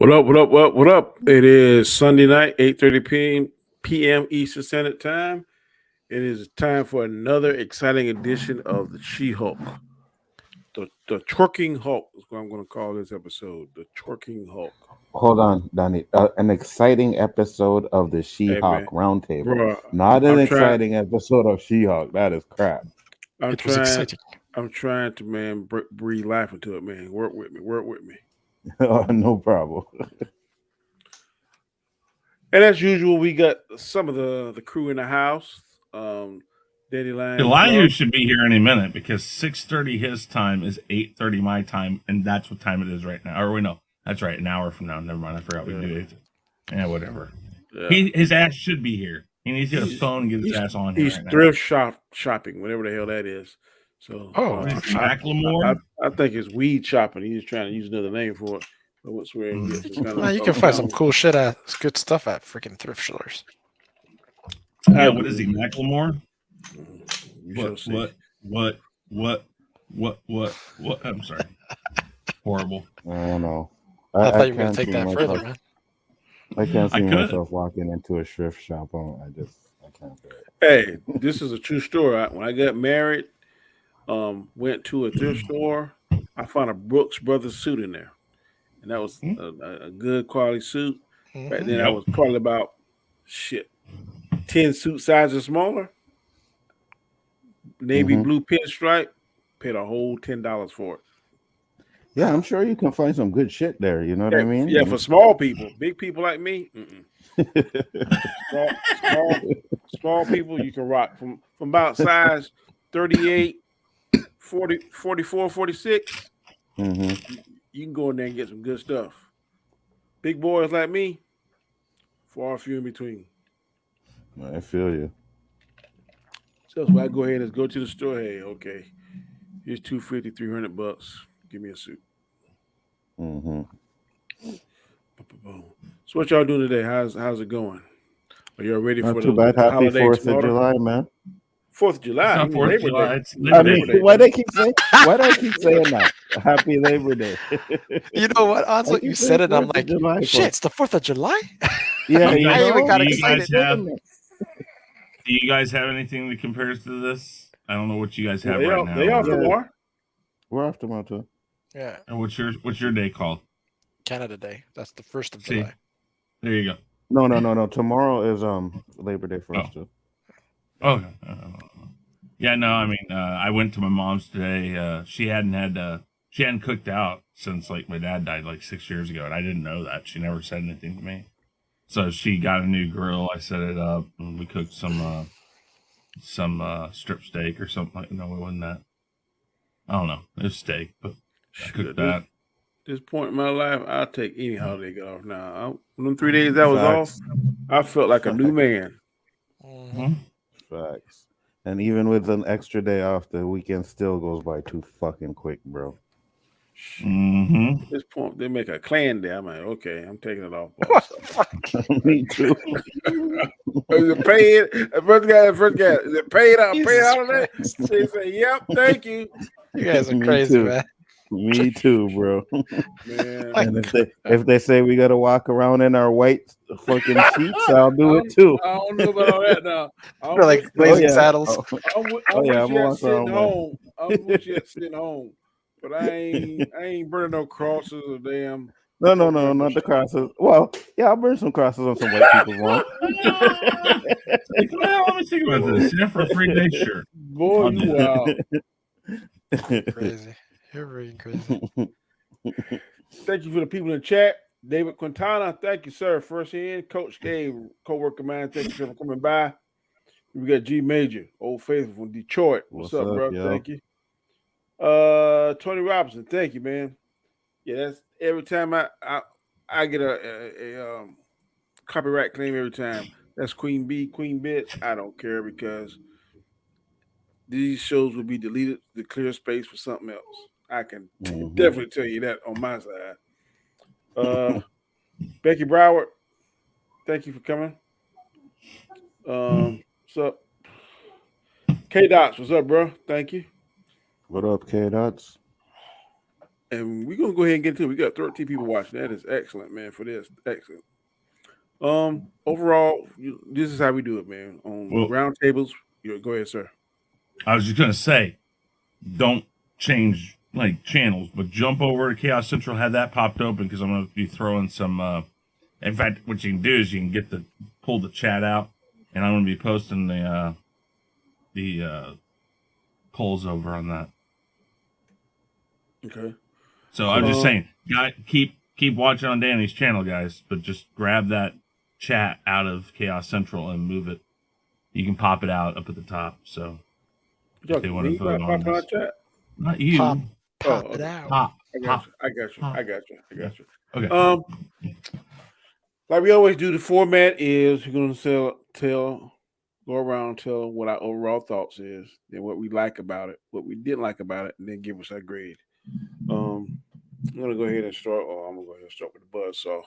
What up? What up? What up? It is Sunday night, 8:30 p.m. Eastern Standard Time. It is time for another exciting edition of the She-Hulk. The Twerking Hulk is what I'm going to call this episode. The Twerking Hulk. Hold on, Donnie. An exciting episode of the Hey, She-Hulk man. Roundtable. Bro, Not an I'm trying. exciting episode of She-Hulk. That is crap. I'm It was trying. exciting. I'm trying to, man, breathe life into it, man. Work with me. Work with me. No problem. And as usual, we got some of the crew in the house. Dandelionfluff. Elihu should be here any minute because 6:30 his time is 8:30 my time, and that's what time it is right now. Or we know that's right, an hour from now. Never mind, I forgot we do it. Yeah, whatever. Yeah. His ass should be here. He needs to get a phone and get his ass on here. He's right thrift shopping, whatever the hell that is. So, Macklemore. I think it's weed shopping. He's trying to use another name for it. I would swear he gets some kind of You can find some cool shit at good stuff at freaking thrift stores. Yeah, what is he, Macklemore? What? I'm sorry. Horrible. I don't know. I thought you were going can't to take see that myself- further, man. I can't see I could. myself walking into a thrift shop. I can't do it. Hey, this is a true story. When I got married, went to a thrift store. I found a Brooks Brothers suit in there, and that was a good quality suit. Back then, I was probably about 10 suit sizes smaller. Navy blue pinstripe. Paid a whole $10 for it. Yeah, I'm sure you can find some good shit there. You know what I mean? Yeah, for small people. Big people like me, small people, you can rock from about size 38, 40, 44, 46. You can go in there and get some good stuff. Big boys like me, far few in between. I feel you. So that's why I go ahead and go to the store. Hey, okay, here's $250, $300. Give me a suit. So what y'all doing today? How's it going? Are y'all ready Not for too the bad. Happy holiday 4th tomorrow? of July, man. 4th of July. It's not 4th of July. It's I Labor mean, Day. why do I keep saying that? Happy Labor Day. You know what? Honestly, you said it. I'm like, July, shit, it's the 4th of July? Yeah, You guys- I even got do you excited. Do you guys have anything that compares to this? I don't know what you guys have They right off, now. they off tomorrow. We're off tomorrow too. Yeah, And what's your day called? Canada Day. That's the 1st of See? July. There you go. No. Tomorrow is Labor Day for us too. Oh, yeah. No, I mean, I went to my mom's today. She hadn't cooked out since like my dad died like 6 years ago, and I didn't know that. She never said anything to me. So she got a new grill. I set it up, and we cooked some strip steak or something like. No, it wasn't that. I don't know. It was steak, but I cooked that. This point in my life, I'll take any holiday get off now. When them 3 days I was off, I felt like a new man. Facts. And even with an extra day off, the weekend still goes by too fucking quick, bro. At this point, they make a clan day. I'm like, okay, I'm taking it off. Me too. Is it paid? First guy. Is it paid out? Jesus Paid out today? Christ. She said, "Yep, thank you." You guys are Me crazy, too. man. Me too, bro. Man, And if they say we gotta walk around in our white fucking sheets, I'll do it too. I don't know about all that now. They're like blazing saddles. I'm with you sitting home. I'm with you sitting home. But I ain't burning no crosses or damn. No, not the crosses. Well, yeah, I'll burn some crosses on some white people's lawn. Well, let me think about this. Yeah, for a 3-day shirt. Boy, you wild. Crazy. You're really crazy. Thank you for the people in the chat. David Quintana, thank you, sir. First hand. Coach Dave, co-worker man, thank you for coming by. We got G Major, Old Faithful from Detroit. What's up, bro? yo? Thank you. Tony Robinson, thank you, man. Yeah, that's every time I get a copyright claim every time. That's Queen B, Queen Bitch. I don't care because these shows will be deleted to clear space for something else. I can definitely tell you that on my side. Becky Broward, thank you for coming. What's up? K Dots, what's up, bro? Thank you. What up, K Dots? And we're gonna go ahead and get into it. We got 13 people watching. That is excellent, man. For this, excellent. Overall, this is how we do it, man. On Well, roundtables, go ahead, sir. I was just gonna say, don't change like channels, but jump over to Chaos Central. Have that popped open because I'm gonna be throwing some. In fact, what you can do is you can pull the chat out, and I'm gonna be posting the polls over on that. Okay. So I'm just saying, keep watching on Danny's channel, guys, but just grab that chat out of Chaos Central and move it. You can pop it out up at the top. So if they want to vote on this, not you, Pop okay. it out. pop. I got you. Okay. Like we always do, the format is we're gonna go around, tell what our overall thoughts is, then what we like about it, what we didn't like about it, and then give us our grade. I'm gonna go ahead and start. Oh, I'm gonna go ahead and start with the buzz. So,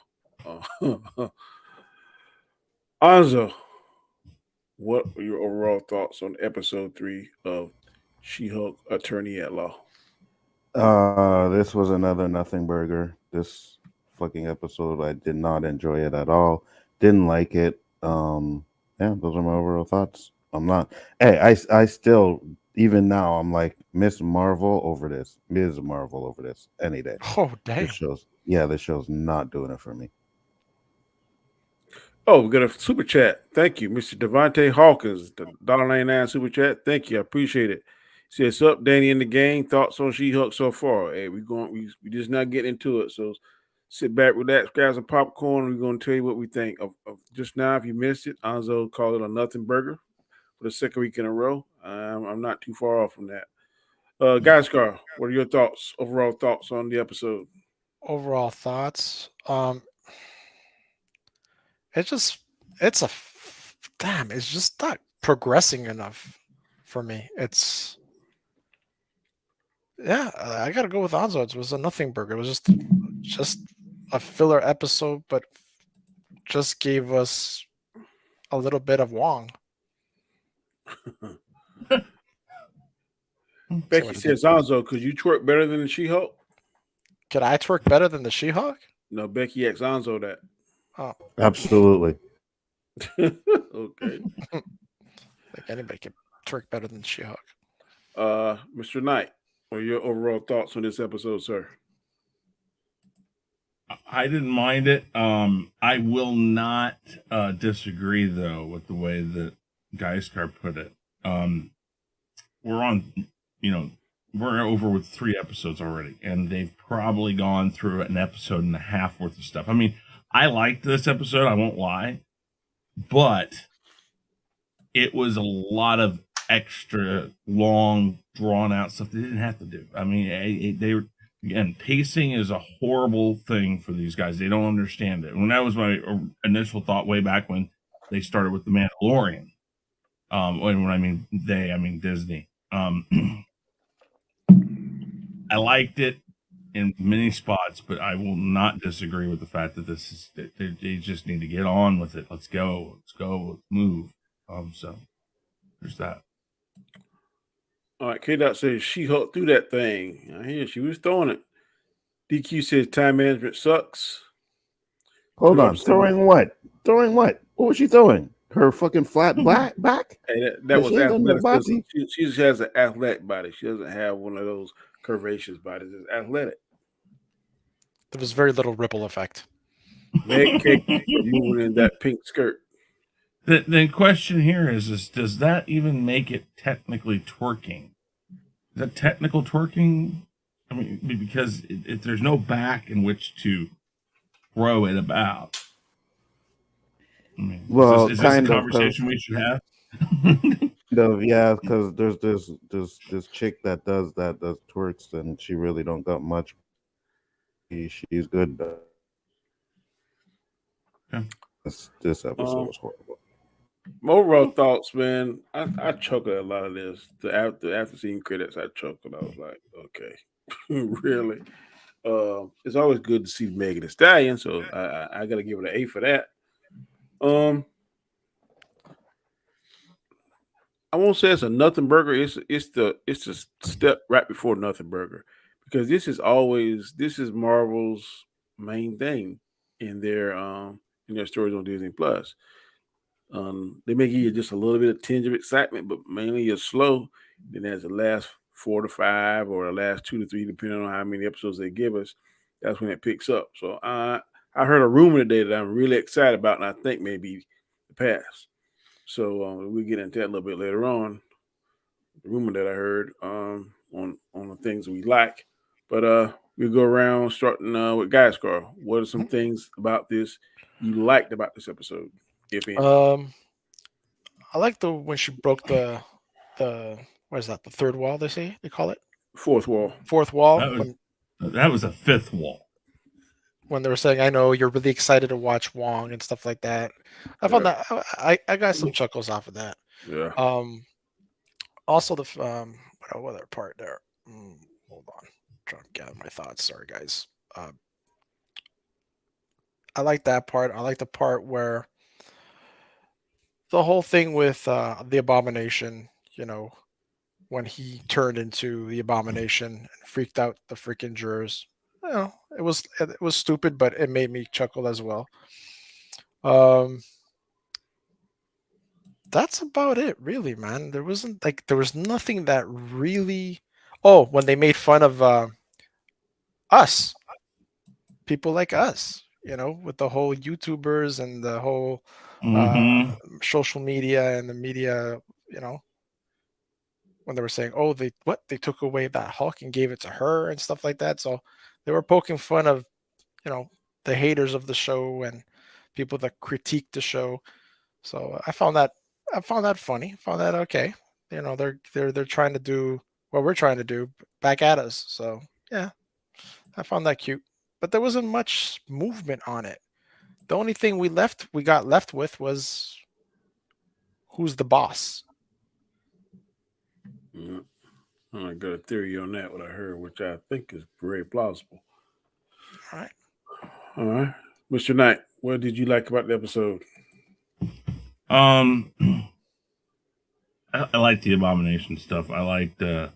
Anzo, what are your overall thoughts on episode 3 of She-Hulk Attorney at Law? This was another nothing burger. This fucking episode, I did not enjoy it at all. Didn't like it. Yeah, those are my overall thoughts. I'm not. Hey, I still, even now, I'm like Ms. Marvel over this any day. Oh, damn. This show's not doing it for me. Oh, we got a super chat. Thank you, Mr. Devontae Hawkins, the $1.99 super chat. Thank you, I appreciate it. Says up, Danny in the game. Thoughts on She-Hulk so far? Hey, we just not getting into it. So sit back, relax, grab some popcorn. We're gonna tell you what we think of just now. If you missed it, Anzo called it a nothing burger for the second week in a row. I'm not too far off from that. Gaiskar, what are your thoughts? Overall thoughts on the episode? Overall thoughts. It's just not progressing enough for me. I gotta go with Anzo. It was a nothing burger. It was just a filler episode, but just gave us a little bit of Wong. Becky says, Anzo, could you twerk better than the She-Hulk? Could I twerk better than the She-Hulk? No, Becky asked Anzo that. Oh, absolutely. Okay. Like anybody can twerk better than She-Hulk. Mr. Knight, what are your overall thoughts on this episode, sir? I didn't mind it. I will not disagree though with the way that Gaiskar put it. We're over with 3 episodes already, and they've probably gone through an episode and a half worth of stuff. I mean, I liked this episode, I won't lie, but it was a lot of extra long, drawn out stuff they didn't have to do. I mean, they were. Again, pacing is a horrible thing for these guys. They don't understand it. And that was my initial thought way back when they started with The Mandalorian. When I mean they, I mean Disney. I liked it in many spots, but I will not disagree with the fact that they just need to get on with it. Let's go, let's move. So there's that. All right, K-Dot says she hooked through that thing. I hear she was throwing it. DQ says time management sucks. Hold on, throwing what? Throwing what? What was she throwing? Her fucking flat back? Hey, that was athletic. She just has an athletic body. She doesn't have one of those curvaceous bodies. It's athletic. There was very little ripple effect. Meg cake moving in that pink skirt. The question here is does that even make it technically twerking? Is that technical twerking? I mean, because if there's no back in which to throw it about. I mean, well, is this a conversation we should have? Yeah, because there's this chick that does twerks, and she really don't got much. She's good. Yeah. This episode was horrible. My overall thoughts, man. I chuckled at a lot of this. After seeing credits, I chuckled. I was like, okay, really. It's always good to see Megan Thee Stallion, so I gotta give it an A for that. I won't say it's a nothing burger. It's the step right before nothing burger, because this is Marvel's main thing in their stories on Disney Plus. They may give you just a little bit of tinge of excitement, but mainly you're slow. Then as the last 4 to 5 or the last 2 to 3, depending on how many episodes they give us, that's when it picks up. So I heard a rumor today that I'm really excited about, and I think maybe the pass. So we'll get into that a little bit later on. The rumor that I heard on the things we like, but we'll go around starting with Gaiskar. What are some things about this you liked about this episode, if any? Um, I like the when she broke the what is that? The third wall they call it Fourth wall. fourth wall That was that was a fifth wall. when they were saying, "I know you're really excited to watch Wong" and stuff like that. I found Yeah. that I got some chuckles off of that. Yeah. Um, Also what other part there? Hold on, trying to gather my thoughts. Sorry, guys. I like that part. I like the part where the whole thing with the abomination. You know, when he turned into the abomination and freaked out the freaking jurors. You know, it was stupid, but it made me chuckle as well. Um, that's about it, really, man. There was nothing that really. Oh, when they made fun of us, people like us, with the whole YouTubers and the whole uh, Mm-hmm. social media and the media, you know, when they were saying, "Oh, they took away that Hulk and gave it to her" and stuff like that. So they were poking fun of, you know, the haters of the show and people that critique the show. So I found that funny. Found that okay. They're trying to do what we're trying to do back at us. So yeah, I found that cute. But there wasn't much movement on it. The only thing we got left with was who's the boss. Yeah. I got a theory on that, what I heard, which I think is very plausible. All right. All right. Mr. Knight, what did you like about the episode? Um, I like the abomination stuff. I like the,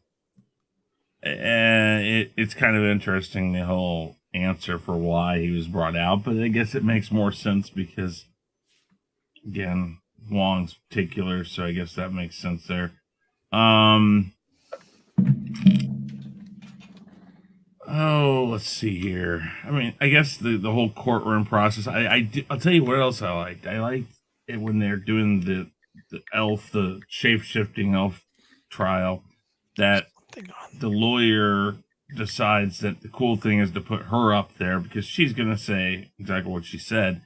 and it's kind of interesting the whole answer for why he was brought out, but I guess it makes more sense because again, Wong's particular, so I guess that makes sense there. Um, oh, let's see here. I mean, I guess the whole courtroom process. I'll tell you what else I liked. I liked it when they're doing the shape shifting elf trial. That the lawyer decides that the cool thing is to put her up there because she's gonna say exactly what she said.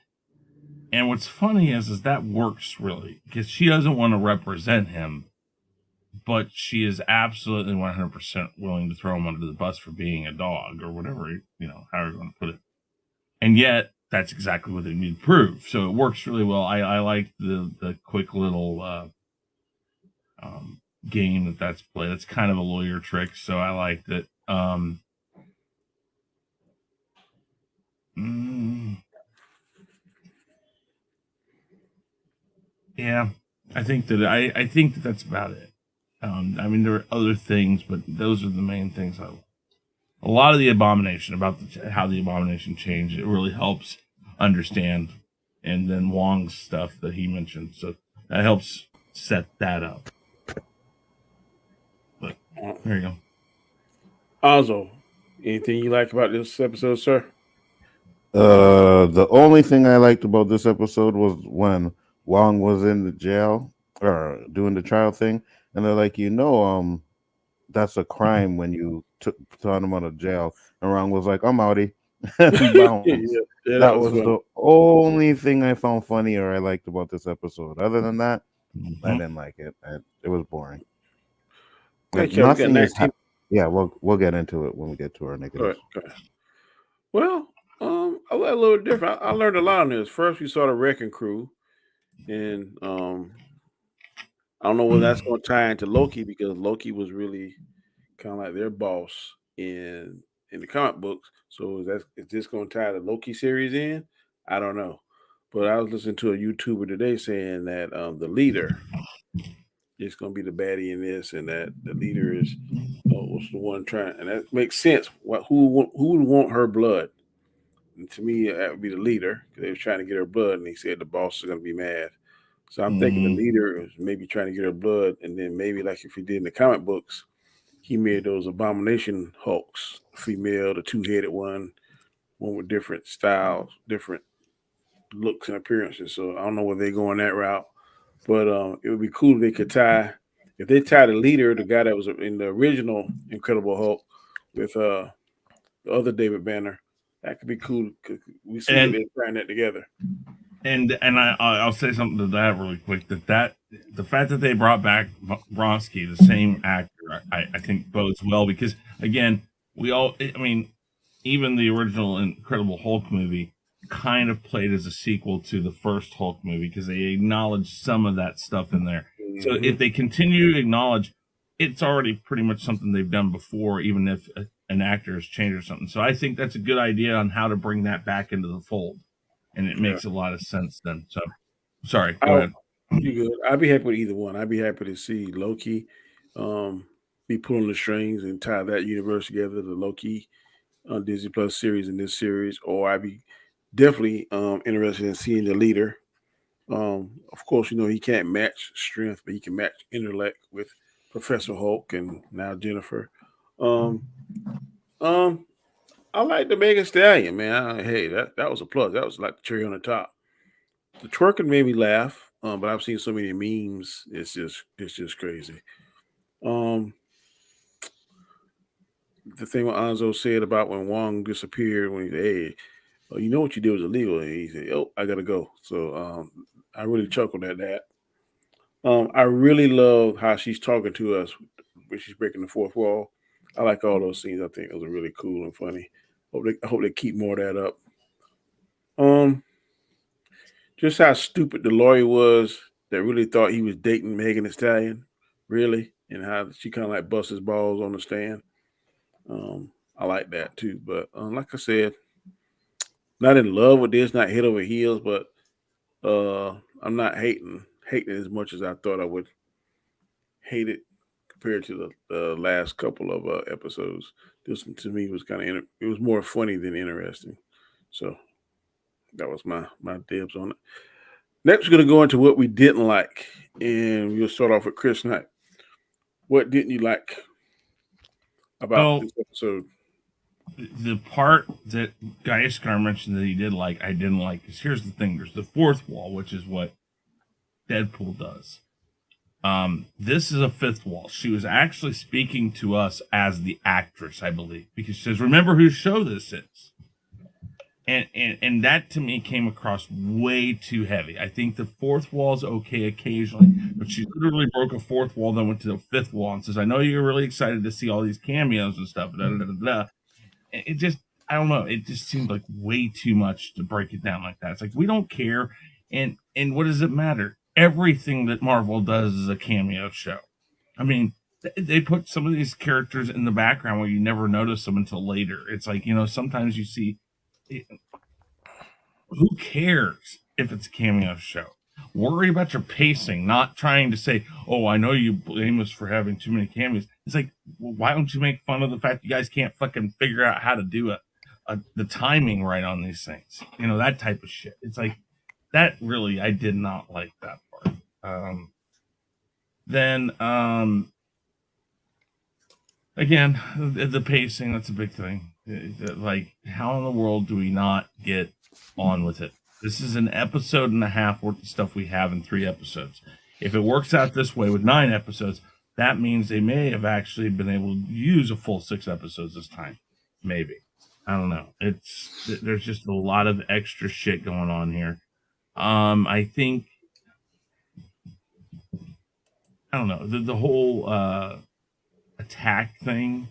And what's funny is that works really because she doesn't want to represent him, but she is absolutely 100% willing to throw him under the bus for being a dog or whatever, however you want to put it. And yet, that's exactly what they need to prove. So it works really well. I like the quick little game that's played. It's kind of a lawyer trick, so I liked it. Yeah, I think that that's about it. I mean, there are other things, but those are the main things. A lot of the abomination about how the abomination changed. It really helps understand, and then Wong's stuff that he mentioned. So that helps set that up. But there you go. Also, anything you like about this episode, sir? The only thing I liked about this episode was when Wong was in the jail or doing the trial thing, and they're like, that's a crime when you turn him out of jail. And Wong was like, I'm outie. And bounced. Yeah, That was fun. the only thing I found funny or I liked about this episode. Other than that, I didn't like it. It was boring. Like, Okay, we got nothing is. 19. Yeah, we'll get into it when we get to our negatives. Okay. Well, I was a little different. I learned a lot on this. First, we saw the wrecking crew, and I don't know whether that's going to tie into Loki because Loki was really kind of like their boss in the comic books. So is this going to tie the Loki series in? I don't know. But I was listening to a YouTuber today saying that the leader is going to be the baddie in this, and that the leader is what's the one trying? And that makes sense. Who would want her blood? And to me, that would be the leader because they was trying to get her blood, and he said the boss is going to be mad. So I'm thinking the leader is maybe trying to get her blood, and then maybe like if he did in the comic books, he made those abomination Hulks, female, the 2-headed one with different styles, different looks and appearances. So I don't know whether they're going that route, but it would be cool if they could if they tie the leader, the guy that was in the original Incredible Hulk, with the other David Banner. That could be cool. We see that they're trying that together. And I'll say something to that really quick. That the fact that they brought back Bronsky, the same actor, I think bodes well because again, even the original Incredible Hulk movie kind of played as a sequel to the first Hulk movie because they acknowledged some of that stuff in there. Mm-hmm. So if they continue to acknowledge, it's already pretty much something they've done before, even if an actor has changed or something. So I think that's a good idea on how to bring that back into the fold. And it makes a lot of sense then. So, sorry, go ahead. You good? I'd be happy with either one. I'd be happy to see Loki be pulling the strings and tie that universe together, the Loki Disney Plus series and this series, or I'd be definitely interested in seeing the leader. Of course, he can't match strength, but he can match intellect with Professor Hulk and now Jennifer. I like the Mega Stallion, man. Hey, that was a plus. That was like the cherry on the top. The twerking made me laugh, but I've seen so many memes. It's just crazy. The thing what Anzo said about when Wong disappeared, when he said, "Hey, you know what you did was illegal," and he said, "Oh, I gotta go." So I really chuckled at that. I really love how she's talking to us when she's breaking the fourth wall. I like all those scenes. I think those are really cool and funny. I hope they keep more of that up. Just how stupid the lawyer was that really thought he was dating Megan Thee Stallion, really, and how she kind of like bust his balls on the stand. I like that too. But like I said, not in love with this, not head over heels, but I'm not hating as much as I thought I would hate it compared to the last couple of episodes. This one to me was kind of it was more funny than interesting. So that was my dibs on it. Next, we're going to go into what we didn't like, and we'll start off with Chris Knight. What didn't you like about this episode? The part that Gaiskar mentioned that he did like, I didn't like, because here's the thing: there's the fourth wall, which is what Deadpool does. This is a fifth wall. She was actually speaking to us as the actress, I believe, because she says, "Remember whose show this is." And that to me came across way too heavy. I think the fourth wall is okay occasionally, but she literally broke a fourth wall, then went to the fifth wall and says, "I know you're really excited to see all these cameos and stuff." It just, I don't know. It just seemed like way too much to break it down like that. It's like, we don't care. And what does it matter? Everything that Marvel does is a cameo show. I mean, they put some of these characters in the background where you never notice them until later. It's like, sometimes you see, who cares if it's a cameo show? Worry about your pacing, not trying to say, "Oh, I know you blame us for having too many cameos." It's like, well, why don't you make fun of the fact you guys can't fucking figure out how to do the timing right on these things? That type of shit. It's like, that really, I did not like that part. Then, again, the pacing, that's a big thing. Like, how in the world do we not get on with it? This is an episode and a half worth of stuff we have in 3 episodes. If it works out this way with 9 episodes, that means they may have actually been able to use a full 6 episodes this time. Maybe. I don't know. There's just a lot of extra shit going on here. I think, I don't know, the whole attack thing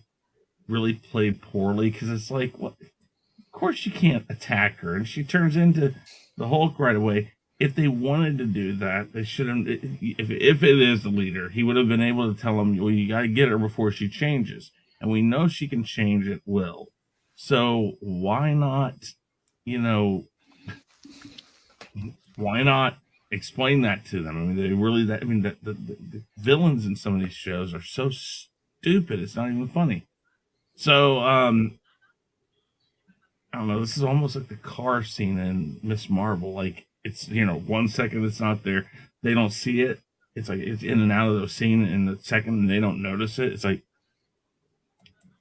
really played poorly, because it's like, what? Of course you can't attack her, and she turns into the Hulk right away. If they wanted to do that, they shouldn't. If it is the leader, he would have been able to tell him, "Well, you got to get her before she changes," and we know she can change at will. So why not? Why not explain that to them? I mean, the villains in some of these shows are so stupid. It's not even funny. So, I don't know. This is almost like the car scene in Miss Marvel. Like, it's, 1 second it's not there. They don't see it. It's like it's in and out of the scene in the second they don't notice it. It's like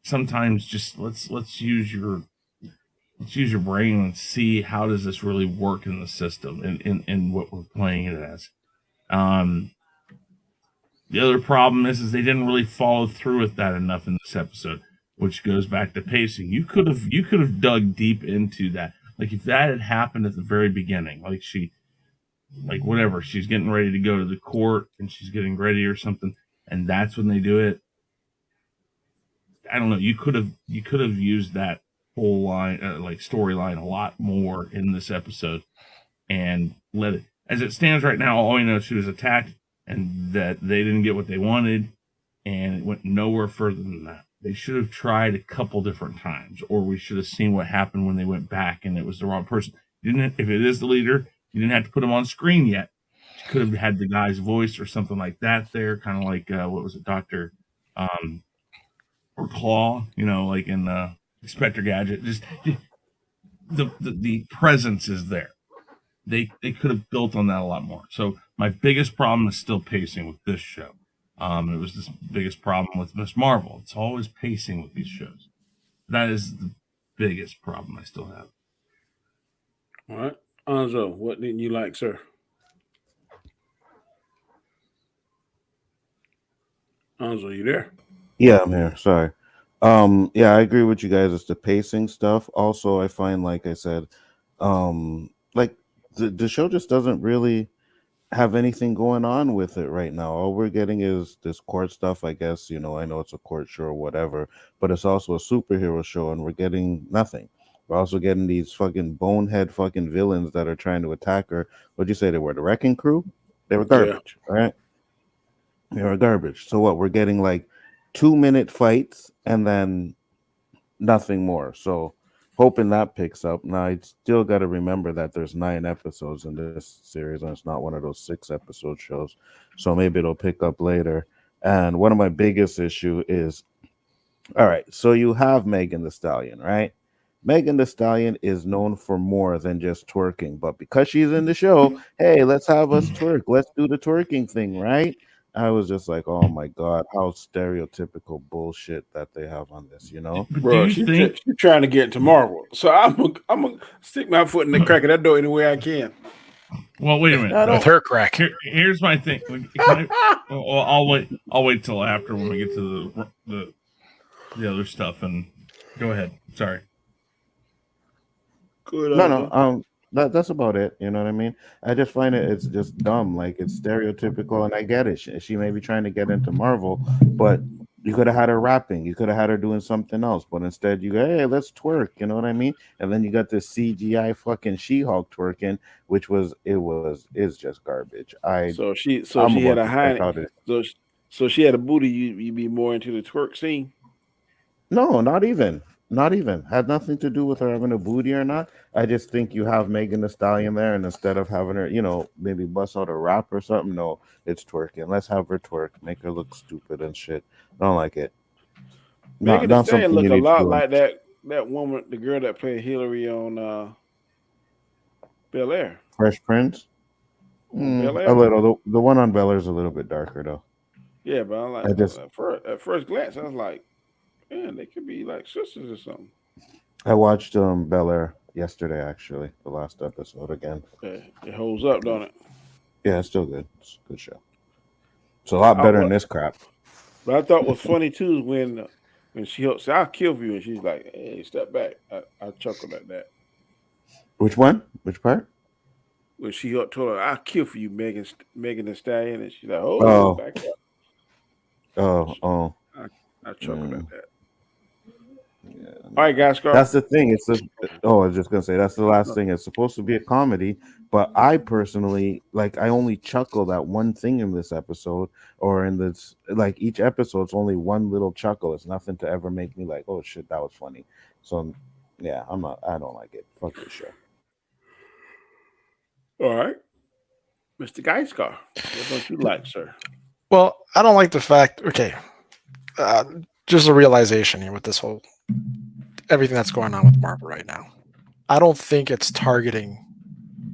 sometimes just let's use your brain and see how does this really work in the system in what we're playing it as. The other problem is they didn't really follow through with that enough in this episode, which goes back to pacing. You could have dug deep into that. Like if that had happened at the very beginning, like whatever, she's getting ready to go to the court and she's getting ready or something, and that's when they do it. I don't know. You could have used that whole line, like storyline, a lot more in this episode, and let it. As it stands right now, all we know is she was attacked, and that they didn't get what they wanted, and it went nowhere further than that. They should have tried a couple different times, or we should have seen what happened when they went back and it was the wrong person. If it is the leader, you didn't have to put him on screen yet. You could have had the guy's voice or something like that there, kind of like what was it, Dr. Or Claw, like in Inspector Gadget. Just the presence is there. They could have built on that a lot more. So my biggest problem is still pacing with this show. It was the biggest problem with Miss Marvel. It's always pacing with these shows. That is the biggest problem I still have. All right. Anzo, what didn't you like, sir? Anzo, you there? Yeah, I'm here. Sorry. Yeah, I agree with you guys. It's the pacing stuff. Also, I find, like I said, like the show just doesn't really have anything going on with it right now. All we're getting is this court stuff, I guess. I know it's a court show or whatever, but it's also a superhero show, and we're getting nothing. We're also getting these fucking bonehead fucking villains that are trying to attack her. What'd you say they were? The Wrecking Crew? They were garbage, right? They were garbage. So what? We're getting like 2-minute fights and then nothing more. So hoping that picks up. Now I still got to remember that there's 9 episodes in this series, and it's not one of those 6-episode shows. So maybe it'll pick up later. And one of my biggest issue is, all right, so you have Megan Thee Stallion, right? Megan Thee Stallion is known for more than just twerking, but because she's in the show, hey, let's have us twerk. Let's do the twerking thing, right? I was just like, oh my god, how stereotypical bullshit that they have on this, But Bro, do you think? she's trying to get into Marvel. So I'm gonna stick my foot in the crack of that door any way I can. Well, wait a minute. With her crack. Here's my thing. I'll wait. I'll wait till after when we get to the other stuff. And go ahead. Sorry. Good. No. That's about it. You know what I mean? I just find it's just dumb. Like it's stereotypical, and I get it. She may be trying to get into Marvel, but you could have had her rapping. You could have had her doing something else, but instead you go, hey, let's twerk. You know what I mean? And then you got this CGI fucking She-Hulk twerking, which is just garbage. So she I'm had about a to high. check out it. So she had a booty. You be more into the twerk scene. No, not even. Not even. Had nothing to do with her having a booty or not. I just think you have Megan Thee Stallion there, and instead of having her, maybe bust out a rap or something, no, it's twerking. Let's have her twerk, make her look stupid and shit. I don't like it. Megan Not Thee Stallion something look you a need to lot do. like that woman, the girl that played Hillary on Bel Air. Fresh Prince. Bel Air. A little. The one on Bel Air is a little bit darker though. Yeah, but I'm like, at first glance, I was like, man, they could be like sisters or something. I watched Bel Air yesterday, actually, the last episode again. Yeah, it holds up, don't it? Yeah, it's still good. It's a good show. It's a lot better than this crap. But I thought was funny too is when she said, "I'll kill for you," and she's like, "Hey, step back." I chuckled at that. Which one? Which part? When she told her, "I'll kill for you, Megan Thee Stallion," and she's like, "Oh, back up." Oh. I chuckled at that. Yeah. All right, Gaiskar. That's the thing. I was just gonna say that's the last thing. It's supposed to be a comedy, but I personally I only chuckled at one thing in this episode, or in this each episode's only one little chuckle. It's nothing to ever make me like, oh shit, that was funny. So yeah, I don't like it. Fuck this show. All right, Mr. Gaiskar, what don't you like, sir? Well, I don't like the fact. Okay, Just a realization here with this whole everything that's going on with Marvel right now. I don't think it's targeting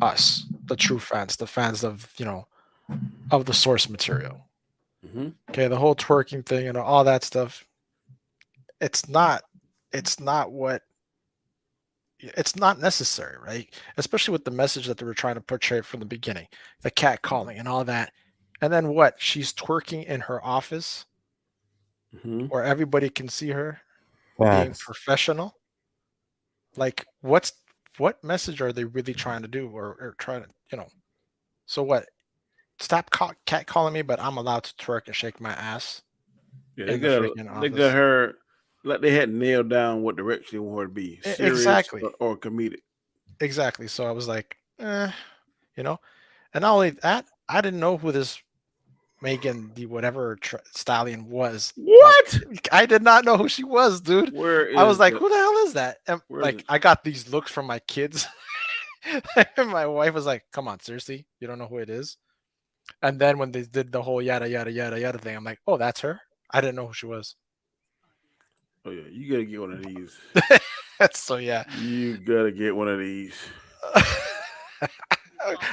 us, the true fans, the fans of of the source material. Mm-hmm. Okay, the whole twerking thing and all that stuff. It's not. It's not what. It's not necessary, right? Especially with the message that they were trying to portray from the beginning, the cat calling and all that. And then what? She's twerking in her office Mm-hmm. where everybody can see her being Facts. professional. Like, what message are they really trying to do, or trying to, So what? Stop cat calling me, but I'm allowed to twerk and shake my ass Yeah, in the freaking they got office. her like they had nailed down what direction they want her to be, serious Exactly, or comedic. exactly. So I was like, you know. And not only that, I didn't know who this Megan the whatever Stallion was. What? I did not know who she was, dude. Where I was is like, the? who the hell is that? And Where is like, it? I got these looks from my kids. And my wife was like, come on, seriously? You don't know who it is? And then when they did the whole yada yada yada yada thing, I'm like, oh, that's her. I didn't know who she was. Oh yeah, you gotta get one of these. So yeah. You gotta get one of these.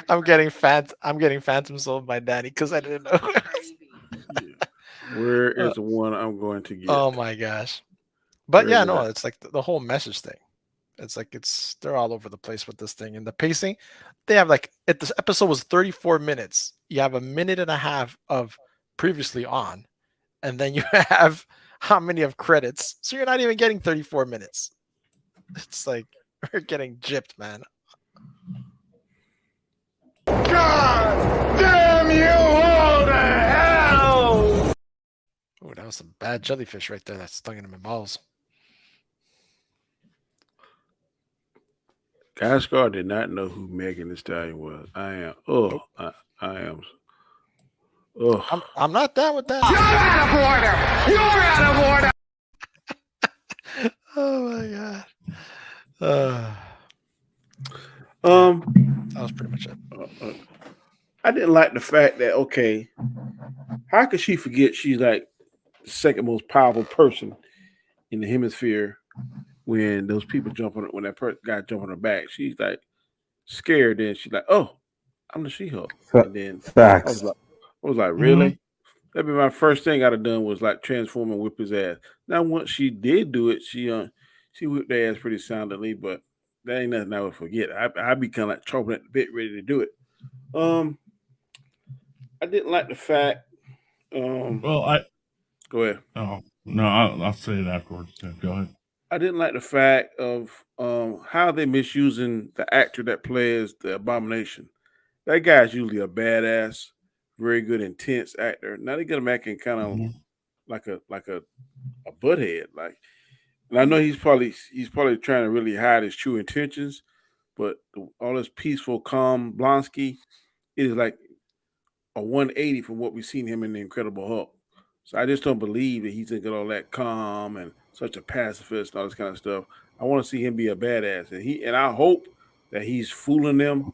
I'm getting Phantom Soul by Danny because I didn't know. Yeah. Where Uh, is the one I'm going to get? oh my gosh. But Where is yeah, it no, at? it's like the whole message thing. It's like they're all over the place with this thing. And the pacing, they have like if this episode was 34 minutes, you have a minute and a half of previously on, and then you have how many of credits. So you're not even getting 34 minutes. It's like we're getting gypped, man. God damn you all to hell! Oh, that was some bad jellyfish right there that stung into my balls. Gaiskar did not know who Megan Thee Stallion was. I am. Nope. I am. Oh. I'm not down with You're that. out of order! You're out of order! Oh my god. That was pretty much it. I didn't like the fact that how could she forget she's like the second most powerful person in the hemisphere when those people jump on her, when that guy jump on her back? She's like scared. Then she's like, "Oh, I'm the She-Hulk." And then Facts. I was like, Mm-hmm. really? That'd be my first thing I'd have done was like transform and whip his ass. Now, once she did do it, she whipped their ass pretty soundly, but that ain't nothing I would forget. I'd be kind of like chomping at the bit, ready to do it. I didn't like the fact. Well, Go ahead. Oh no, I'll say it afterwards. So go ahead. I didn't like the fact of how they misusing the actor that plays the Abomination. That guy's usually a badass, very good, intense actor. Now they got him acting kind of like a butthead. Like, and I know he's probably trying to really hide his true intentions, but all this peaceful, calm Blonsky, it is like a 180 from what we've seen him in the Incredible Hulk. So I just don't believe that he's gonna get all that calm and such a pacifist and all this kind of stuff. I want to see him be a badass, and I hope that he's fooling them,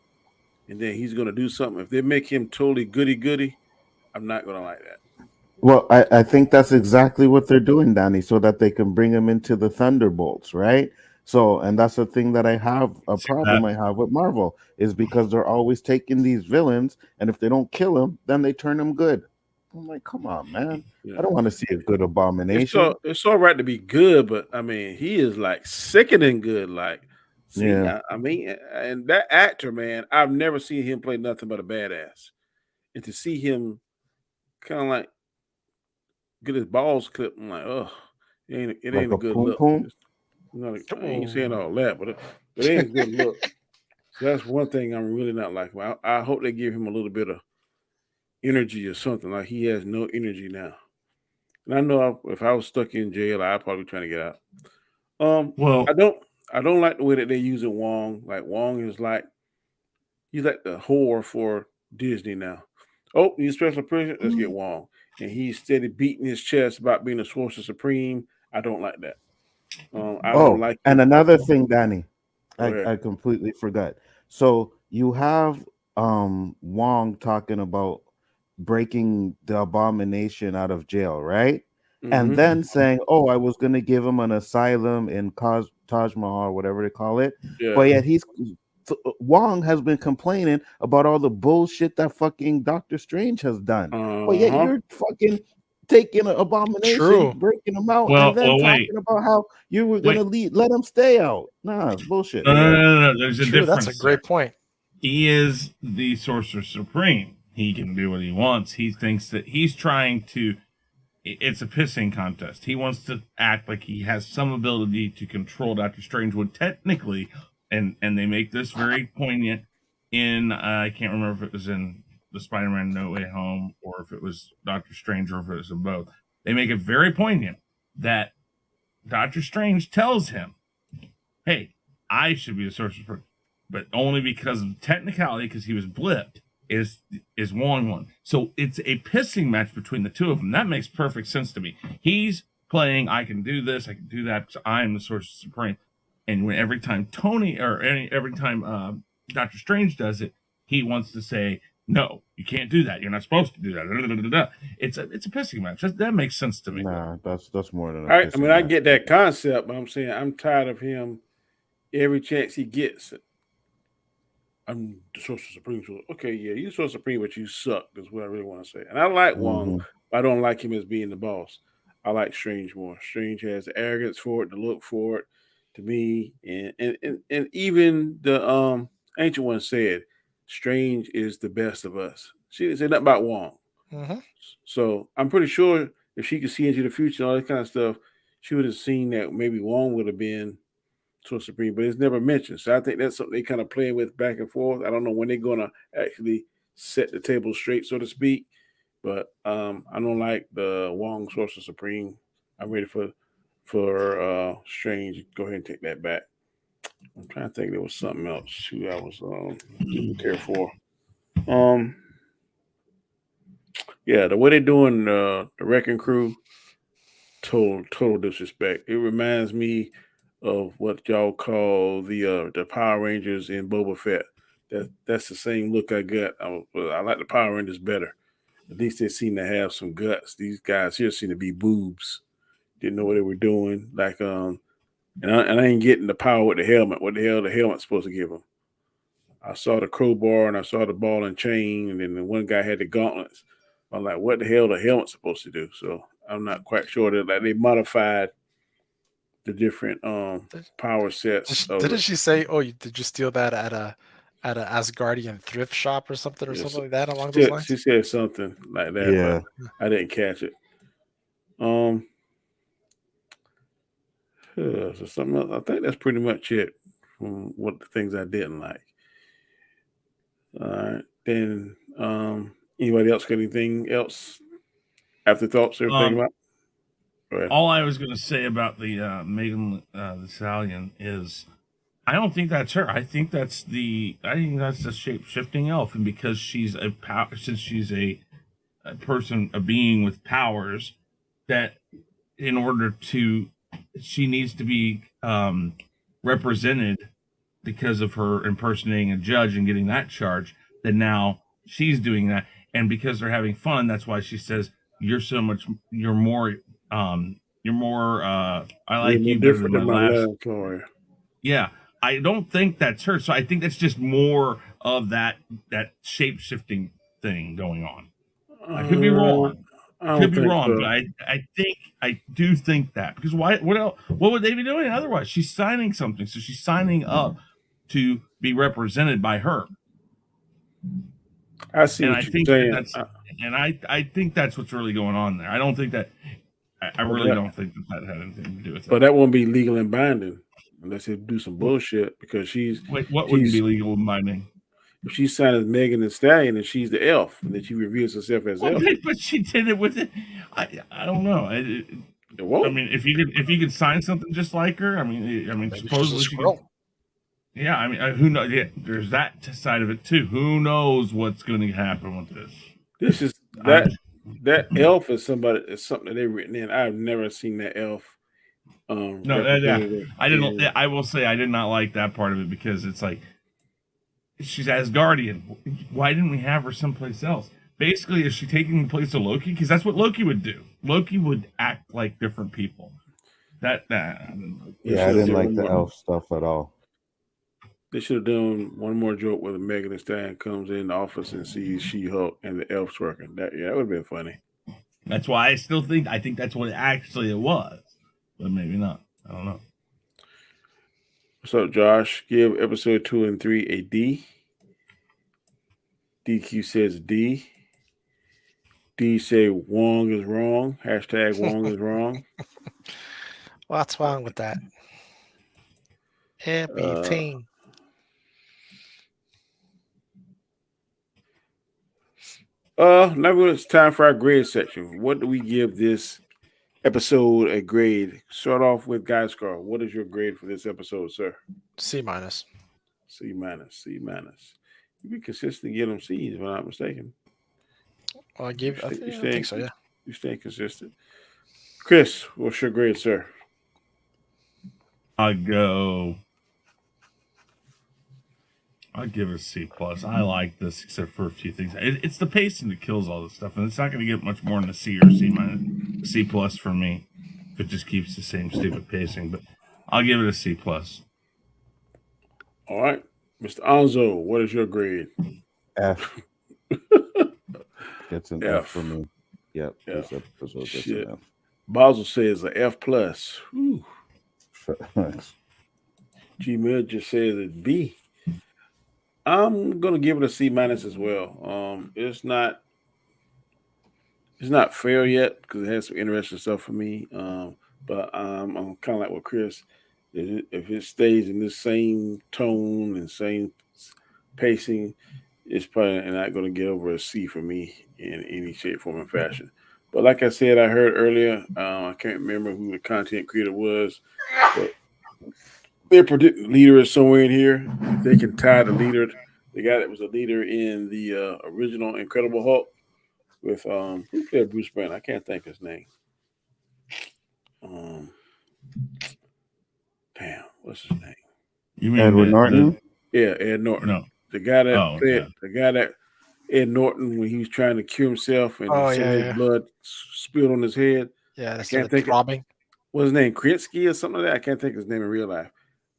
and then he's gonna do something. If they make him totally goody goody, I'm not gonna like that. Well, I think that's exactly what they're doing, Danny, so that they can bring him into the Thunderbolts, right? So, and that's the thing that a See that? problem I have with Marvel is because they're always taking these villains, and if they don't kill him, then they turn him good. I'm like, come on, man. I Yeah. don't want to see a good abomination. It's all right to be good, but I mean, he is like sickening good. Like, see, Yeah, I mean, and that actor, man, I've never seen him play nothing but a badass, and to see him kind of like get his balls clipped, I'm like, oh, it like ain't a a good poom look. poom. I ain't saying all that, but it ain't a good look. So that's one thing I'm really not liking. I hope they give him a little bit of energy or something. Like he has no energy now. And I know if I was stuck in jail, I'd probably trying to get out. Well, I don't like the way that they're using Wong. Like Wong is like he's like the whore for Disney now. Oh, he's special person. Let's get Wong, and he's steady beating his chest about being a sorcerer supreme. I don't like that. I don't Oh, like and him. another thing, Danny, Go ahead. I completely forgot. So you have Wong talking about breaking the abomination out of jail, right? and Mhm. then saying, "Oh, I was going to give him an asylum in Taj Mahal, or whatever they call it," but Yeah. yet Wong has been complaining about all the bullshit that fucking Doctor Strange has done, but yet Uh-huh. you're fucking taking an abomination, True. breaking them out, Well, and then well, wait, talking about how you were wait. gonna let him stay out. Nah, it's bullshit. No. There's a True. That's a difference there. great point. He is the Sorcerer Supreme. He can do what he wants. He thinks that he's trying to. It's a pissing contest. He wants to act like he has some ability to control Doctor Strange. When technically, and they make this very poignant in I can't remember if it was in the Spider-Man No Way Home or if it was Doctor Strange or if it was in both. They make it very poignant that Doctor Strange tells him, "Hey, I should be the Sorcerer Supreme," but only because of technicality, because he was blipped. Is Wong one. So it's a pissing match between the two of them. That makes perfect sense to me. He's playing, I can do this, I can do that, because I am the Sorcerer Supreme. And when every time every time Doctor Strange does it, he wants to say, "No, you can't do that. You're not supposed to do that." It's a pissing match. That makes sense to me. Nah, that's more than a I pissing mean, I match. get that concept, but I'm saying I'm tired of him every chance he gets. I'm the Sorcerer Supreme. So, okay, yeah, you're Sorcerer Supreme, but you suck. That's what I really want to say. And I like Wong, Mhm. but I don't like him as being the boss. I like Strange more. Strange has the arrogance for it, the look for it, to me, and even the ancient one said, Strange is the best of us. She didn't say nothing about Wong. Hmm. So I'm pretty sure if she could see into the future and all that kind of stuff, she would have seen that maybe Wong would have been Source Supreme, but it's never mentioned. So I think that's something they kind of playing with back and forth. I don't know when they're gonna actually set the table straight, so to speak. But I don't like the Wong Sorcerer Supreme. I'm ready for Strange. Go ahead and take that back. I'm trying to think there was something else too I was didn't care for. Um yeah, the way they're doing the Wrecking Crew, total disrespect. It reminds me of what y'all call the Power Rangers in Boba Fett. That's the same look I got. I like the Power Rangers better. At least they seem to have some guts. These guys here seem to be boobs. Didn't know what they were doing. Like and I ain't getting the power with the helmet. What the hell the helmet supposed to give them? I saw the crowbar and I saw the ball and chain, and then the one guy had the gauntlets. I'm like, what the hell the helmet supposed to do? So I'm not quite sure that like they modified the different power sets of Didn't it. she say, "Oh, did you steal that at a Asgardian thrift shop or something Yes, like that along those lines?" she said something like that, Yeah. but I didn't catch it. Um, so something else. I think that's pretty much it from what the things I didn't like. All right, then anybody else got anything else? Afterthoughts, everything Um, about? Go ahead. all I was going to say about the Megan the Stallion is I don't think that's her. I think that's the shape shifting elf, and because since she's a person, a being with powers, that in order to, she needs to be represented because of her impersonating a judge and getting that charge. Then now she's doing that, and because they're having fun, that's why she says, you're more, I You're like more you better than different my than my last. last Gloria. Yeah, I don't think that's her. So I think that's just more of that shape shifting thing going on. I could be Uh, wrong. I I could don't be think wrong, but so. I do think that, because why? What else? What would they be doing otherwise? She's signing something, so she's signing up to be represented by her, I see and what I you're think saying, I think that's what's really going on there. I don't think that I but really don't think that had anything to do with it. that won't be legal and binding unless they do some bullshit because Wait, what wouldn't be she's legal and binding? if she's signed as Megan Thee Stallion and she's the elf and then she reveals herself as Well, elf. but she did it with it. I don't know. It won't. I mean, if you could sign something just like her, I mean, Maybe she's a supposedly she could. squirrel. Yeah, I mean, who knows? Yeah, there's that side of it too. Who knows what's going to happen with this? This is I, that elf is something that they've written in. I've never seen that elf no, yeah, representative I didn't. in. I will say I did not like that part of it because it's like she's Asgardian. Why didn't we have her someplace else? basically, is she taking the place of Loki? Because that's what Loki would do. Loki would act like different people. I don't know. Yeah, I didn't like the elf stuff at all. They should have done one more joke where Megan Thee Stallion comes in the office and sees She-Hulk and the elf's working. That would have been funny. That's why I think that's what it was, but maybe not. I don't know. What's up, Josh? Give episode 2 and 3 a D. DQ says D. D say Wong is wrong. Hashtag Wong is wrong. What's wrong with that? Everything. Now it's time for our grade section. What do we give this episode a grade? Start off with Gaiskar. What is your grade for this episode, sir? C minus. C minus. C minus. You be consistent, get them C's, if I'm not mistaken. Well, I think so, yeah. You stay consistent. Chris, what's your grade, sir? I'll give it a C plus. I like this, except for a few things. It's the pacing that kills all this stuff, and it's not going to get much more than a C or C minus, C plus for me if it just keeps the same stupid pacing. But I'll give it a C plus. All right, Mr. Anzo, what is your grade? F. Gets an F for me. Yep. This episode gets an F. Basel says a F plus. Thanks. Gmail just says it's B. I'm gonna give it a C minus as well. It's not fair yet because it has some interesting stuff for me. But I'm kind of like with Chris. If it stays in this same tone and same pacing, it's probably not going to get over a C for me in any shape, form, or fashion. But like I said, I heard earlier, I can't remember who the content creator was, but their leader is somewhere in here. If they can tie the leader, the guy that was a leader in the original Incredible Hulk with who played Bruce Banner? I can't think of his name. Damn, what's his name? You mean Edward Norton? Yeah, Ed Norton. No. The guy that Ed Norton when he was trying to cure himself and his blood spilled on his head. Yeah, I can't think throbbing. What's his name? Krinsky or something like that. I can't think of his name in real life.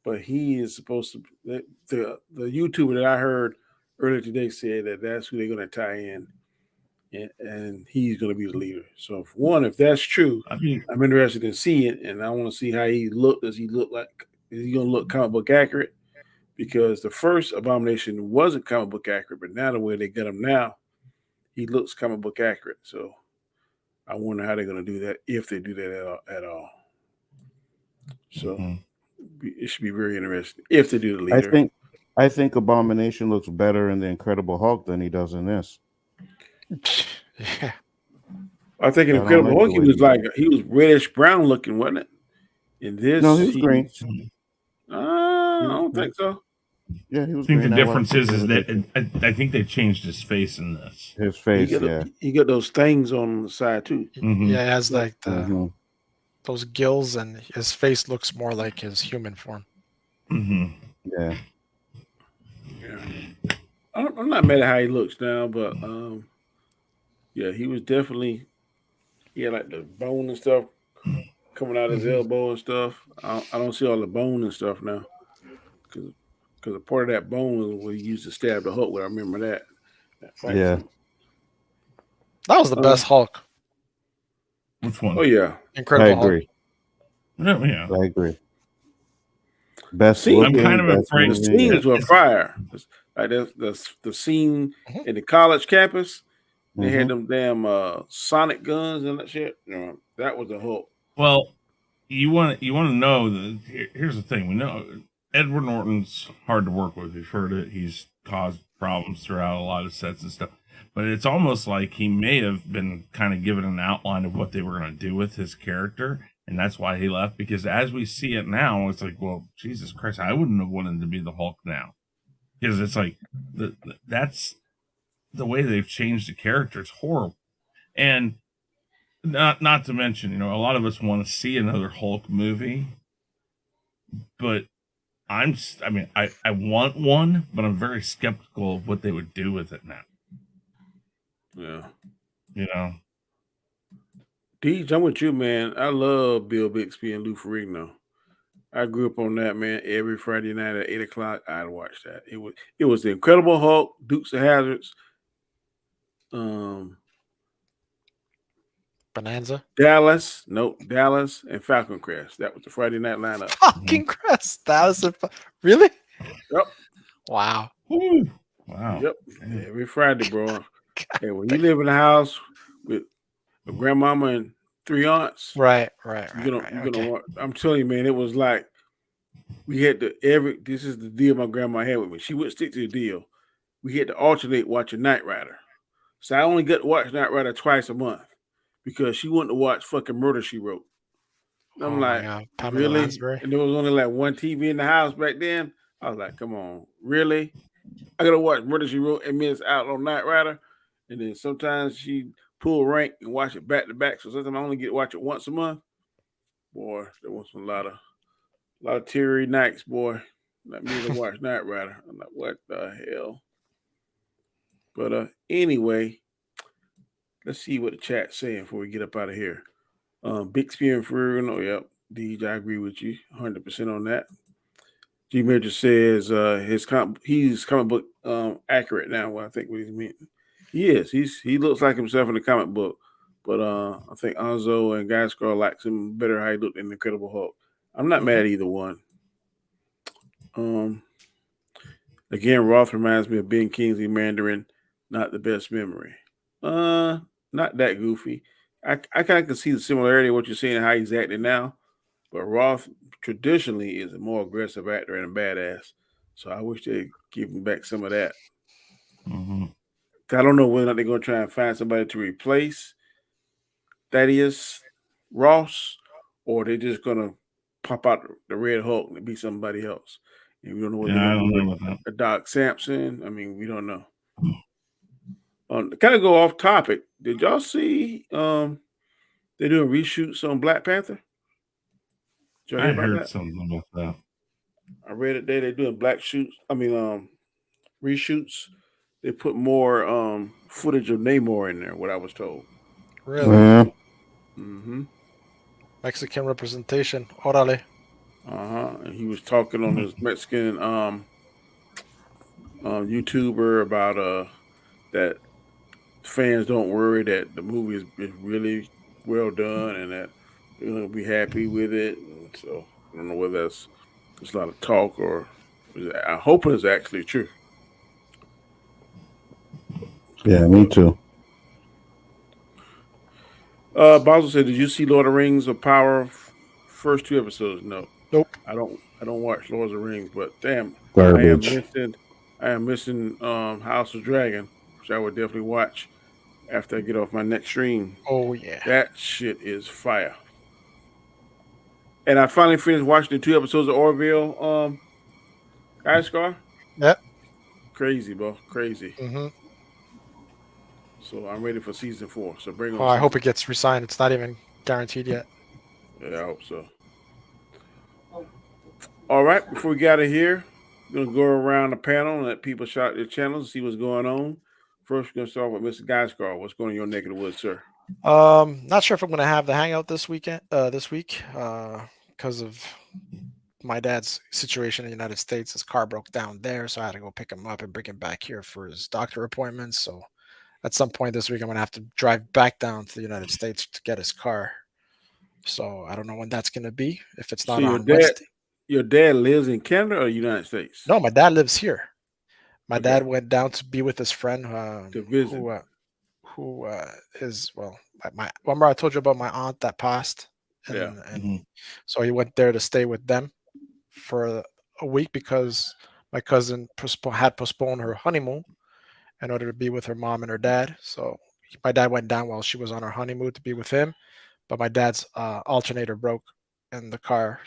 But he is supposed to. The YouTuber that I heard earlier today said that that's who they're going to tie in, and he's going to be the leader. So if that's true, I'm interested in seeing it, and I want to see how he looked. Does he look like? Is he going to look comic book accurate? Because the first Abomination wasn't comic book accurate, but now the way they get him now, he looks comic book accurate. So I wonder how they're going to do that, if they do that at all. So it should be very interesting if they do the leader. I think Abomination looks better in the Incredible Hulk than he does in this. Yeah. I think in Incredible Hulk he was reddish brown looking, wasn't it? In this, no, he was green. I don't think so. Yeah, he was. I think the difference is that I think they changed his face in this. His face, he got those things on the side too. Mm-hmm. Yeah, it has like those gills, and his face looks more like his human form. Mm-hmm. Yeah. I'm not mad at how he looks now, but he was definitely like the bone and stuff coming out of his elbow and stuff. I don't see all the bone and stuff now because a part of that bone was what he used to stab the Hulk with. I remember that fight. Yeah. That was the best Hulk. Which one? Oh yeah, Incredible I agree. Hulk. Yeah. I agree. Best. I'm kind of afraid the scenes were fire. Like the scene in the college campus, they had them damn sonic guns and that shit. That was the Hulk. Well, you want to know that here's the thing. We know Edward Norton's hard to work with. We've heard it. He's caused problems throughout a lot of sets and stuff. But it's almost like he may have been kind of given an outline of what they were going to do with his character, and that's why he left. Because as we see it now, it's like, well, Jesus Christ, I wouldn't have wanted to be the Hulk now. Because it's like that's the way they've changed the character. It's horrible, and not to mention, a lot of us want to see another Hulk movie, but I want one, but I'm very skeptical of what they would do with it now. Yeah. You know. Deej, I'm with you, man. I love Bill Bixby and Lou Ferrigno. I grew up on that, man. Every Friday night at 8:00, I'd watch that. It was the Incredible Hulk, Dukes of Hazards, um, Bonanza. Dallas, and Falcon Crest. That was the Friday night lineup. Fucking Crest. That was really? Yep. Wow. Woo. Wow. Yep. Damn. Every Friday, bro. Hey, when you live in a house with a grandmama and 3 aunts, Right. you're gonna Okay. want. I'm telling you, man, it was like we had to this is the deal my grandma had with me. She wouldn't stick to the deal. We had to alternate watching Knight Rider. So I only got to watch Knight Rider twice a month because she wanted to watch fucking Murder She Wrote. And I'm Oh my like, God. Pamela really? Lansbury. And there was only like one TV in the house back then. I was like, come on, really? I gotta watch Murder She Wrote and miss out on Knight Rider. And then sometimes she pull rank and watch it back to back. So sometimes I only get to watch it once a month. Boy, there was a lot of teary nights, boy. Not me to watch Knight Rider. I'm like, what the hell? But anyway, let's see what the chat's saying before we get up out of here. Bixby and Ferrigno, yep. Deej, I agree with you 100% on that. G Major says he's comic book accurate now. Well, I think what he meant. He is. He looks like himself in the comic book, but I think Anzo and Gaiskar likes him better how he looked in the Incredible Hulk. I'm not mad at either one. Again, Roth reminds me of Ben Kingsley Mandarin. Not the best memory. Not that goofy. I kind of can see the similarity of what you're saying and how he's acting now. But Roth traditionally is a more aggressive actor and a badass. So I wish they'd give him back some of that. Mm-hmm. I don't know whether or not they're going to try and find somebody to replace Thaddeus Ross, or they're just going to pop out the Red Hulk and be somebody else. And we don't know what they're I going to don't do know about with Doc Sampson. I mean, we don't know. Kind of go off topic. Did y'all see they're doing reshoots on Black Panther? Did y'all I hear about heard that? something about that. I read it there. They're doing reshoots. They put more footage of Namor in there, what I was told. Really? Yeah. Mm-hmm. Mexican representation. Orale. And he was talking on his Mexican YouTuber about that fans don't worry that the movie is really well done and that they're gonna be happy with it. And so I don't know whether that's just a lot of talk or I hope it's actually true. Yeah, me too. Basel said, "Did you see Lord of the Rings of Power first 2 episodes?" No, Nope. I don't. I don't watch Lord of the Rings, but damn, I am Garbage. missing. I am missing House of Dragon, which I would definitely watch after I get off my next stream. Oh yeah. That shit is fire. And I finally finished watching the 2 episodes of Orville. Gaiskar. Yep. Crazy, bro. Crazy. Mm-hmm. So I'm ready for season 4. So bring on. Oh, I hope season it gets resigned. It's not even guaranteed yet. Yeah, I hope so. All right, before we get out of here, we're gonna go around the panel and let people shout their channels and see what's going on. First, we're gonna start with Mr. Gaiskar. What's going on in your neck of the woods, sir? Not sure if I'm gonna have the hangout this week, because of my dad's situation in the United States. His car broke down there, so I had to go pick him up and bring him back here for his doctor appointments. So at some point this week, I'm gonna have to drive back down to the United States to get his car. So I don't know when that's gonna be. If it's not on Wednesday. Your dad lives in Canada or United States? No, my dad lives here. My Okay. dad went down to be with his friend To visit. who is my remember I told you about my aunt that passed, and, Yeah. and so he went there to stay with them for a week because my cousin had postponed her honeymoon in order to be with her mom and her dad. So my dad went down while she was on her honeymoon to be with him, but my dad's alternator broke in the car,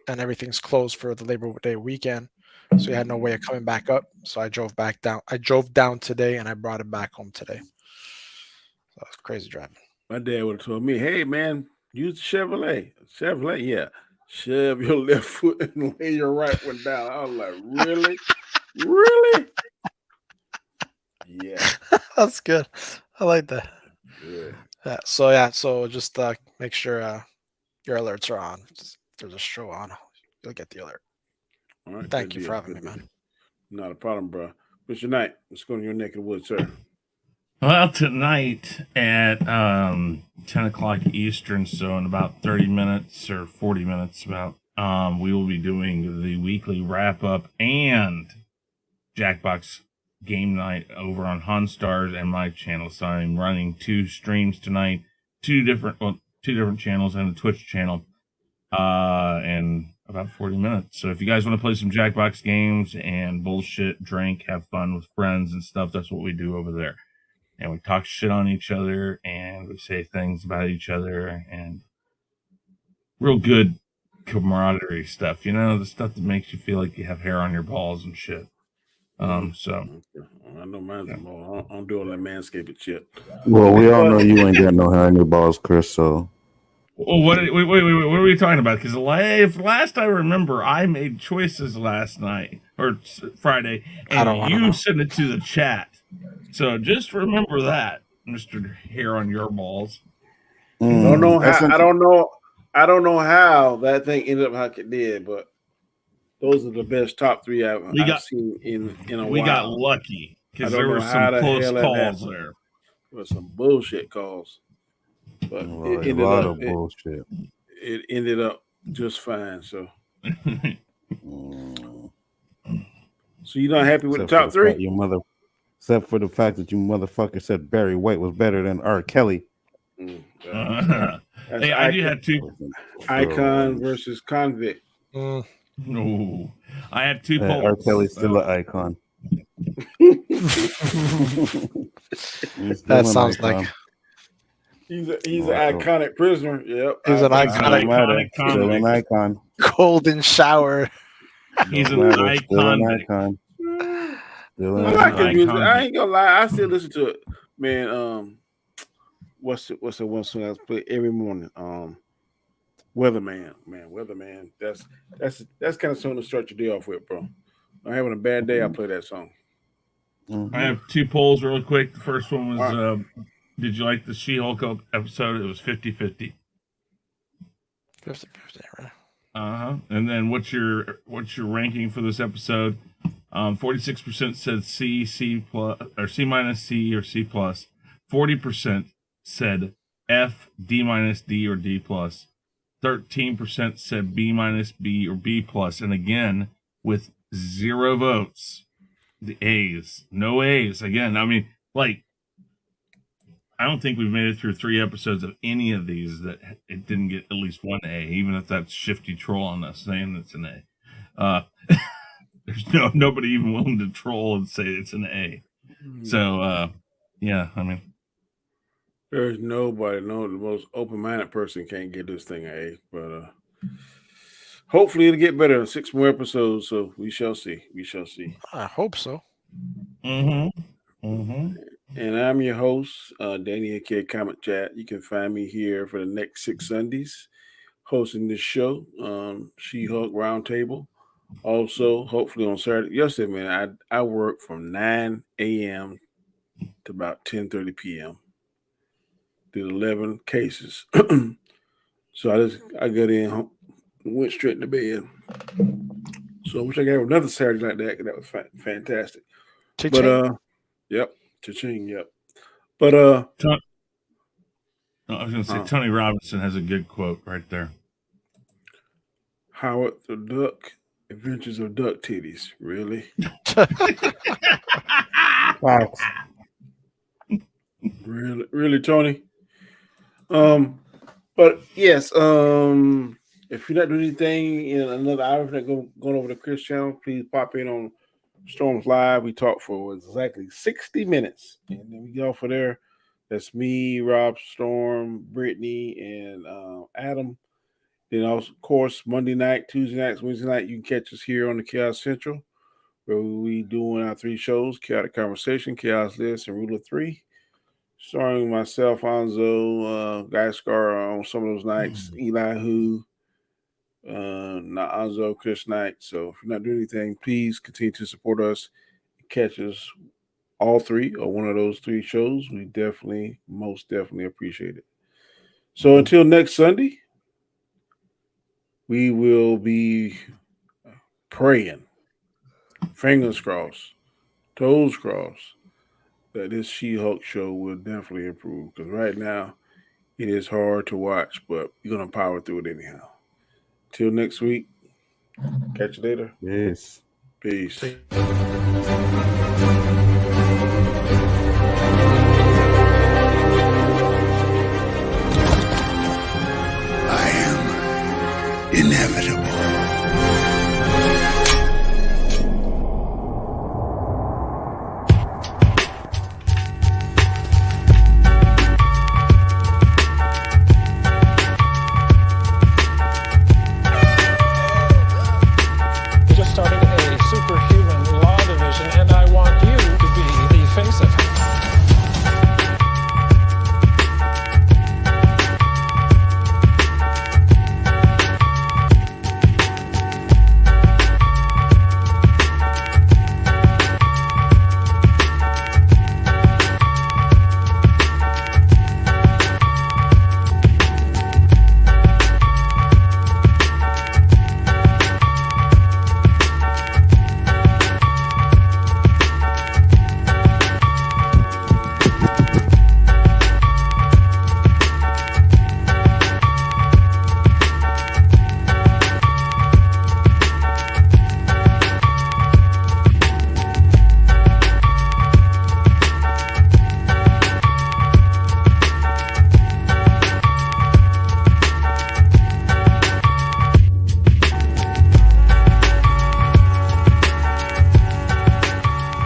and everything's closed for the Labor Day weekend. So he had no way of coming back up. So I drove back down. I drove down today and I brought him back home today. So it's crazy driving. My dad would have told me, "Hey man, use the Chevrolet. Chevrolet, yeah. Shove your left foot and lay your right one down." I was like, "Really, really?" Yeah. That's good. I like that. Yeah. So just make sure your alerts are on. Just, if there's a show on, you'll get the alert. All right. Thank good you deal, for having good me, man. deal. Not a problem, bro. Mr. Knight, let's go to your neck of the woods, sir. Well, tonight at 10 o'clock Eastern, so in about 30 minutes or 40 minutes, we will be doing the weekly wrap up and Jackbox game night over on Hanstars and my channel. So I'm running 2 streams tonight, two different channels and a Twitch channel, in about 40 minutes. So if you guys want to play some Jackbox games and bullshit, drink, have fun with friends and stuff, that's what we do over there. And we talk shit on each other and we say things about each other and real good camaraderie stuff, the stuff that makes you feel like you have hair on your balls and shit. So I know mine's more. I don't do all that manscaping shit. Well, we all know you ain't got no hair on your balls, Chris. So, well, wait, what are we talking about? Because last I remember, I made choices last night or Friday, I don't and wanna you know. sent it to the chat. So just remember that, Mr. Hair on your balls. I don't know how. I don't know how that thing ended up like it did, but those are the best top 3 I've seen in a while. We got lucky because there were some how the close hell that calls happened. there. There were some bullshit calls, but a lot of bullshit. It ended up just fine. So you're not happy with the top 3? Except for the fact that you motherfucker said Barry White was better than R. Kelly. Hey, I do have 2 icon versus convict. No, I had 2 polls. R. Kelly's still an icon. That sounds like he's an iconic prisoner. Yep, he's an iconic Still an icon. Golden shower. He's an icon. Still an icon. I like his music. I ain't gonna lie. I still listen to it, man. What's the one song I play every morning? Weatherman, man. Weatherman. That's kind of song to start your day off with, bro. I'm having a bad day. I play that song. I have 2 polls real quick. The first one was, did you like the She-Hulk episode? It was 50-50. 50-50, right? And then what's your ranking for this episode? 46% said C plus, or C minus, C or C plus. 40% said F, D minus, D or D plus. 13% said B minus, B or B plus. And again, with 0 votes, the A's, no A's. Again, I mean, like, I don't think we've made it through 3 episodes of any of these that it didn't get at least 1 A, even if that's Shifty troll on us saying it's an A. There's nobody even willing to troll and say it's an A. So, yeah, I mean, there's nobody. No, the most open-minded person can't get this thing an A, but hopefully it'll get better. 6 more episodes, so we shall see. We shall see. I hope so. And I'm your host, Danny Kid Comment Chat. You can find me here for the next 6 Sundays, hosting this show, She-Hulk Roundtable. Also, hopefully on Saturday. Yesterday, man, I work from 9 a.m. to about 10:30 p.m. Did 11 cases. So I got in, went straight to bed. So I wish I could have another Saturday like that, because that was fantastic. Cha-ching. But yep, cha-ching, yep. But I was gonna say Tony Robinson has a good quote right there. Howard the Duck, Adventures of Duck Titties. Really? Facts. Really, Tony? But yes, if you're not doing anything in another hour, if you're not going over to Chris channel, please pop in on Storms Live. We talk for exactly 60 minutes, and then we get off of there. That's me, Rob, Storm, Brittany, and Adam. Then also, of course, Monday night, Tuesday nights, Wednesday night, you can catch us here on the Chaos Central, where we doing our 3 shows: Chaotic Conversation, Chaos List, and Rule of 3. Starring myself, Anzo, Gaiskar on some of those nights, Elihu-Who, not Anzo, Chris Knight. So if you're not doing anything, please continue to support us. Catch us all three or one of those three shows, we most definitely appreciate it. So until next Sunday, we will be praying, fingers crossed, toes crossed, that this She-Hulk show will definitely improve. Because right now, it is hard to watch, but you're gonna power through it anyhow. Till next week, catch you later. Yes. Peace. See-